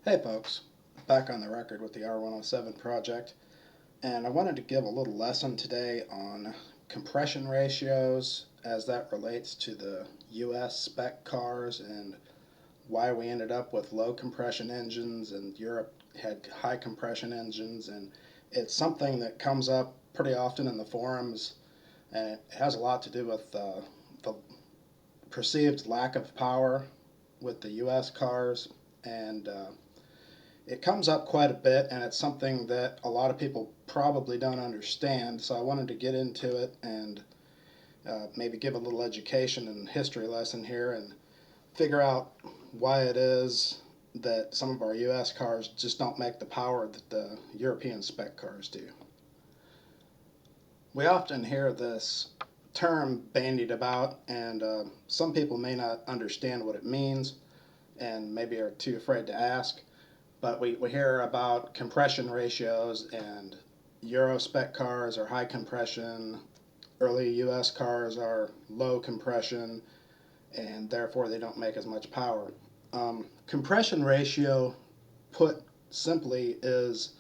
Hey folks, back on the record with the R107 project, and I wanted to give a little lesson today on compression ratios as that relates to the US spec cars and why we ended up with low compression engines and Europe had high compression engines. And it's something that comes up pretty often in the forums, and it has a lot to do with the perceived lack of power with the US cars. And it comes up quite a bit, and it's something that a lot of people probably don't understand. So I wanted to get into it and maybe give a little education and history lesson here and figure out why it is that some of our US cars just don't make the power that the European spec cars do. We often hear this term bandied about, and some people may not understand what it means and maybe are too afraid to ask. But we hear about compression ratios, and Euro spec cars are high compression, early US cars are low compression, and therefore they don't make as much power. Compression ratio, put simply, is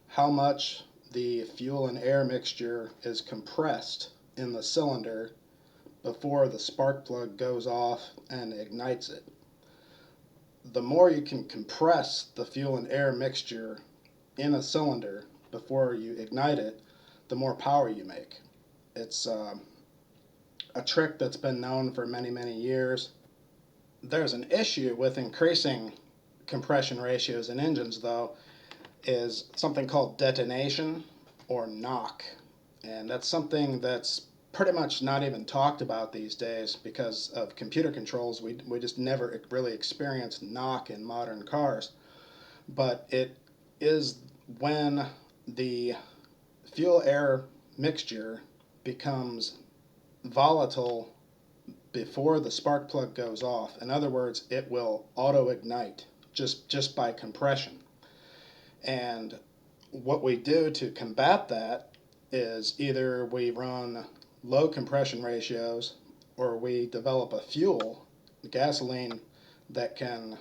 how much the fuel and air mixture is compressed in the cylinder before the spark plug goes off and ignites it. The more you can compress the fuel and air mixture in a cylinder before you ignite it, the more power you make. It's a trick that's been known for many, many years. There's an issue with increasing compression ratios in engines, though, is something called detonation or knock. And that's something that's pretty much not even talked about these days because of computer controls. We just never really experienced knock in modern cars. But it is when the fuel-air mixture becomes volatile before the spark plug goes off. In other words, it will auto-ignite just by compression. And what we do to combat that is either we run low compression ratios or we develop a fuel, gasoline, that can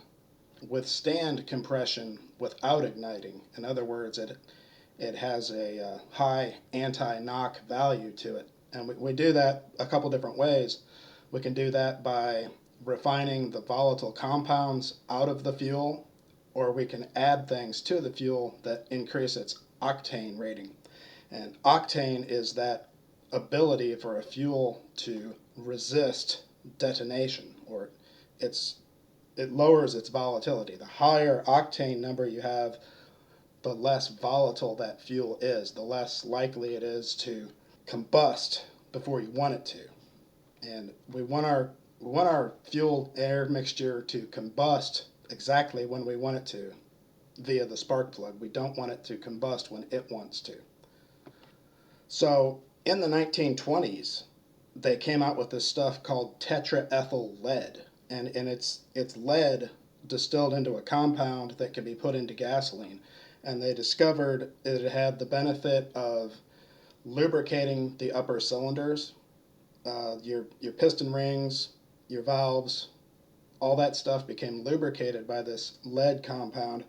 withstand compression without igniting. In other words, it has a high anti-knock value to it. And we do that a couple different ways. We can do that by refining the volatile compounds out of the fuel, or we can add things to the fuel that increase its octane rating. And octane is that ability for a fuel to resist detonation, or it lowers its volatility. The higher octane number you have, the less volatile that fuel is, the less likely it is to combust before you want it to. And we want our fuel air mixture to combust exactly when we want it to via the spark plug. We don't want it to combust when it wants to. So in the 1920s, they came out with this stuff called tetraethyl lead, and it's lead distilled into a compound that can be put into gasoline. And they discovered it had the benefit of lubricating the upper cylinders, your piston rings, your valves, all that stuff became lubricated by this lead compound.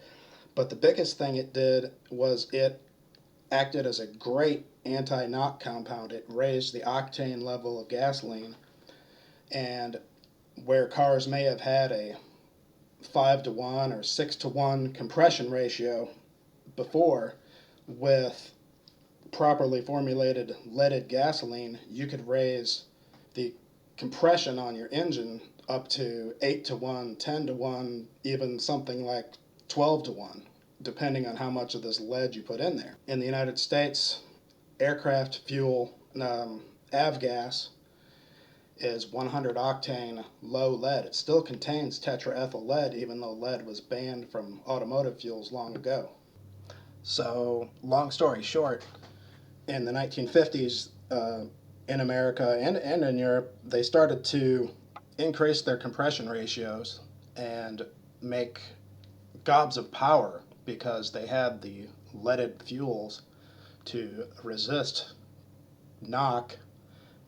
But the biggest thing it did was it acted as a great anti-knock compound. It raised the octane level of gasoline, and where cars may have had a 5-to-1 or 6-to-1 compression ratio before, with properly formulated leaded gasoline, you could raise the compression on your engine up to 8-to-1, 10-to-1, even something like 12-to-1, depending on how much of this lead you put in there. In the United States, aircraft fuel, avgas, is 100 octane low lead. It still contains tetraethyl lead, even though lead was banned from automotive fuels long ago. So, long story short, in the 1950s, in America and in Europe, they started to increase their compression ratios and make gobs of power because they had the leaded fuels to resist knock,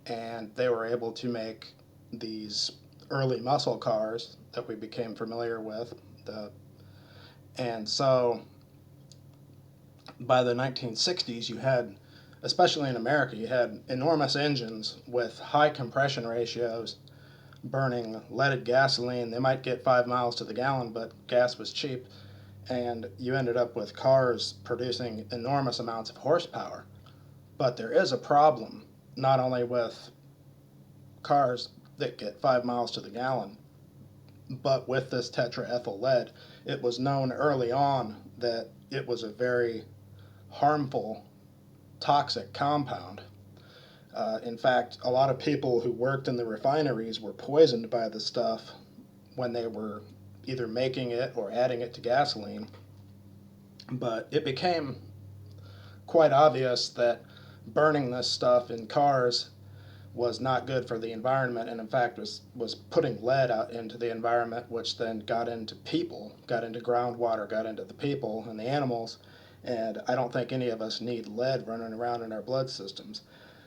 and they were able to make these early muscle cars that we became familiar with, the And so by the 1960s, you had, especially in America, you had enormous engines with high compression ratios burning leaded gasoline. They might get 5 miles to the gallon, but gas was cheap, and you ended up with cars producing enormous amounts of horsepower. But there is a problem, not only with cars that get 5 miles to the gallon, but with this tetraethyl lead. It was known early on that it was a very harmful, toxic compound. In fact, a lot of people who worked in the refineries were poisoned by the stuff when they were either making it or adding it to gasoline. But it became quite obvious that burning this stuff in cars was not good for the environment, and in fact was putting lead out into the environment, which then got into people, got into groundwater, got into the people and the animals, and I don't think any of us need lead running around in our blood systems.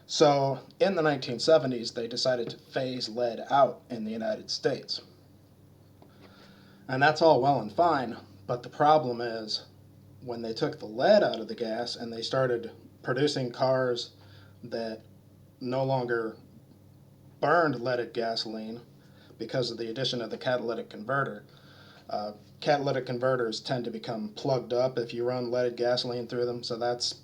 So in the 1970s, they decided to phase lead out in the United States. And that's all well and fine, but the problem is when they took the lead out of the gas and they started producing cars that no longer burned leaded gasoline because of the addition of the catalytic converter. Catalytic converters tend to become plugged up if you run leaded gasoline through them, so that's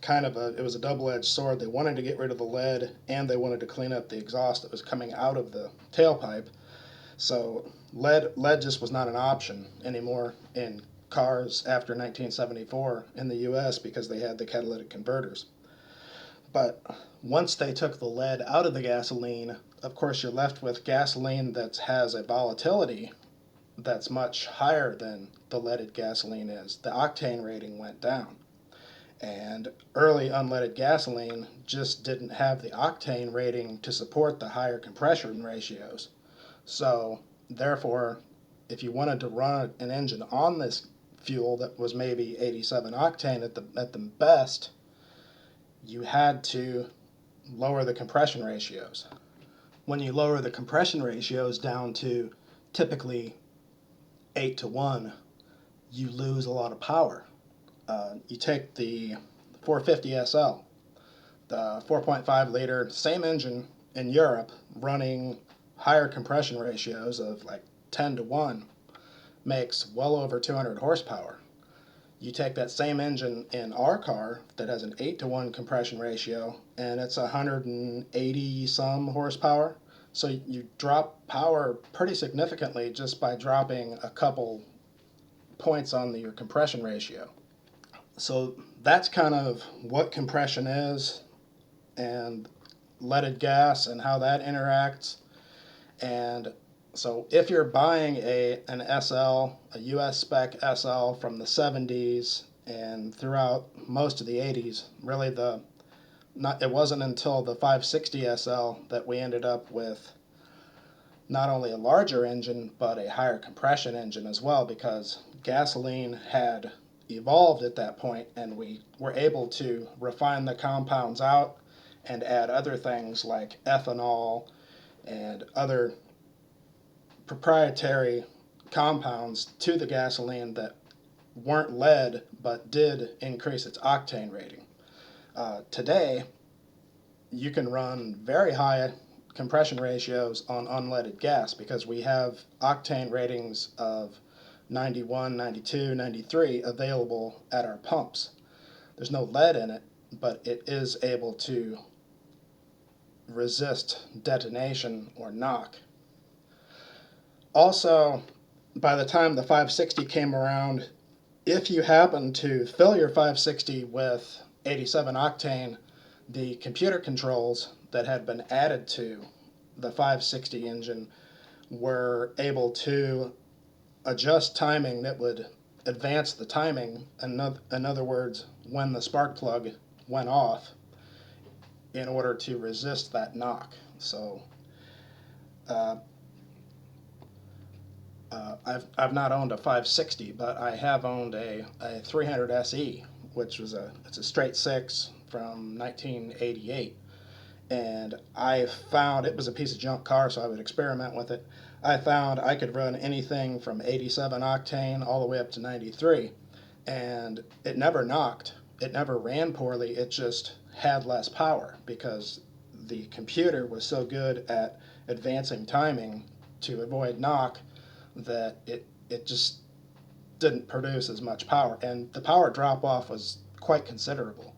it was a double-edged sword. They wanted to get rid of the lead and they wanted to clean up the exhaust that was coming out of the tailpipe. So lead just was not an option anymore in cars after 1974 in the US because they had the catalytic converters. But once they took the lead out of the gasoline, of course you're left with gasoline that has a volatility that's much higher than the leaded gasoline is. The octane rating went down. And early unleaded gasoline just didn't have the octane rating to support the higher compression ratios. So therefore, if you wanted to run an engine on this fuel that was maybe 87 octane at the best, you had to lower the compression ratios. When you lower the compression ratios down to typically 8 to 1, you lose a lot of power. You take the 450 SL, the 4.5 liter, same engine in Europe, running higher compression ratios of like 10 to 1, makes well over 200 horsepower. You take that same engine in our car that has an 8 to 1 compression ratio, and it's 180 some horsepower. So you drop power pretty significantly just by dropping a couple points on your compression ratio. So that's kind of what compression is and leaded gas and how that interacts. And so if you're buying an SL, a US spec SL from the 70s and throughout most of the 80s, really it wasn't until the 560 SL that we ended up with not only a larger engine but a higher compression engine as well, because gasoline had evolved at that point and we were able to refine the compounds out and add other things like ethanol and other proprietary compounds to the gasoline that weren't lead but did increase its octane rating. Today, you can run very high compression ratios on unleaded gas because we have octane ratings of 91, 92, 93 available at our pumps. There's no lead in it, but it is able to resist detonation or knock. Also, by the time the 560 came around, if you happen to fill your 560 with 87 octane, the computer controls that had been added to the 560 engine were able to adjust timing that would advance the timing, in other words, when the spark plug went off, in order to resist that knock. So I've not owned a 560, but I have owned a 300 SE, which was it's a straight six from 1988, and I found it was a piece of junk car, so I would experiment with it. I found I could run anything from 87 octane all the way up to 93, and it never knocked. It never ran poorly. It just had less power because the computer was so good at advancing timing to avoid knock that it just didn't produce as much power. And the power drop off was quite considerable.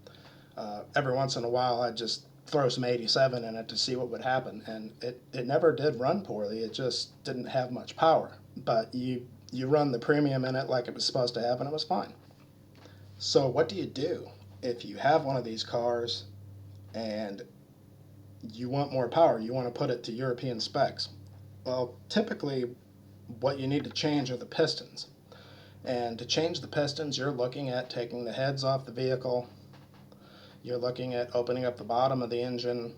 Every once in a while, I'd just throw some 87 in it to see what would happen. And it never did run poorly. It just didn't have much power. But you run the premium in it like it was supposed to have, and it was fine. So what do you do if you have one of these cars and you want more power? You want to put it to European specs. Well, typically what you need to change are the pistons. And to change the pistons, you're looking at taking the heads off the vehicle. You're looking at opening up the bottom of the engine,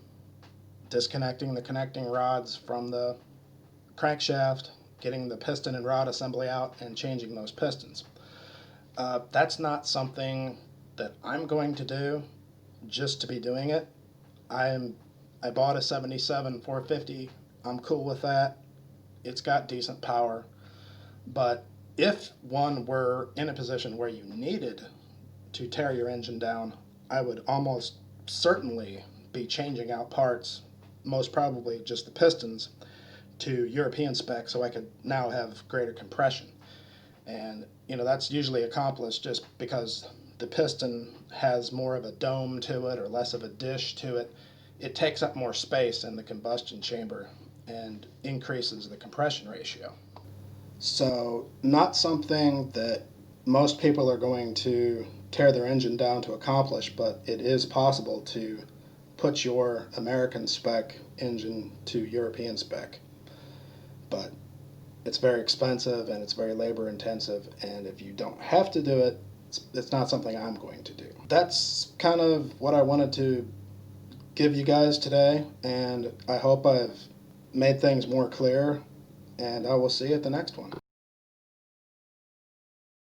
disconnecting the connecting rods from the crankshaft, getting the piston and rod assembly out, and changing those pistons. That's not something that I'm going to do just to be doing it. I bought a 77 450. I'm cool with that. It's got decent power. But if one were in a position where you needed to tear your engine down, I would almost certainly be changing out parts, most probably just the pistons, to European spec so I could now have greater compression. And that's usually accomplished just because the piston has more of a dome to it or less of a dish to it. It takes up more space in the combustion chamber and increases the compression ratio. So not something that most people are going to tear their engine down to accomplish, but it is possible to put your American spec engine to European spec. But it's very expensive and it's very labor intensive, and if you don't have to do it, it's not something I'm going to do. That's kind of what I wanted to give you guys today, and I hope I've made things more clear, and I will see you at the next one.